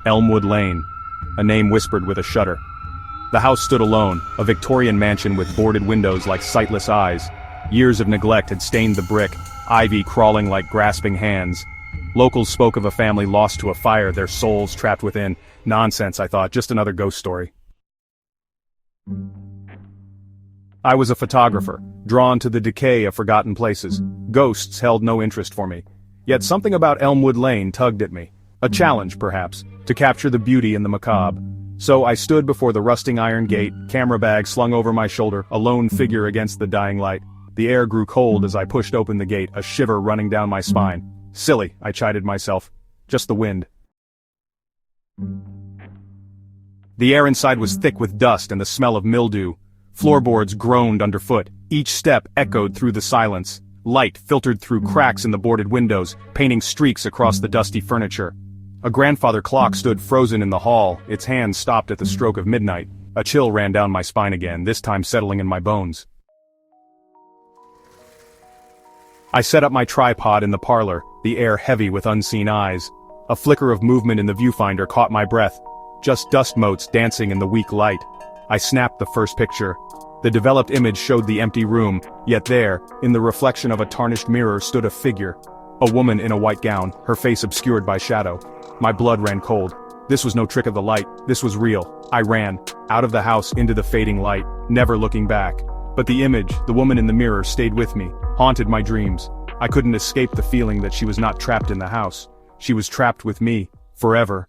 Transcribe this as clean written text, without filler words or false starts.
Elmwood Lane. A name whispered with a shudder. The house stood alone, a Victorian mansion with boarded windows like sightless eyes. Years of neglect had stained the brick, ivy crawling like grasping hands. Locals spoke of a family lost to a fire, their souls trapped within. Nonsense, I thought, just another ghost story. I was a photographer, drawn to the decay of forgotten places. Ghosts held no interest for me. Yet something about Elmwood Lane tugged at me. A challenge, perhaps, to capture the beauty in the macabre. So I stood before the rusting iron gate, camera bag slung over my shoulder, a lone figure against the dying light. The air grew cold as I pushed open the gate, a shiver running down my spine. Silly, I chided myself. Just the wind. The air inside was thick with dust and the smell of mildew. Floorboards groaned underfoot. Each step echoed through the silence. Light filtered through cracks in the boarded windows, painting streaks across the dusty furniture. A grandfather clock stood frozen in the hall, its hands stopped at the stroke of midnight. A chill ran down my spine again, this time settling in my bones. I set up my tripod in the parlor, the air heavy with unseen eyes. A flicker of movement in the viewfinder caught my breath. Just dust motes dancing in the weak light. I snapped the first picture. The developed image showed the empty room, yet there, in the reflection of a tarnished mirror stood a figure. A woman in a white gown, her face obscured by shadow. My blood ran cold. This was no trick of the light, this was real. I ran, out of the house into the fading light, never looking back. But the image, the woman in the mirror, stayed with me, haunted my dreams. I couldn't escape the feeling that she was not trapped in the house. She was trapped with me, forever.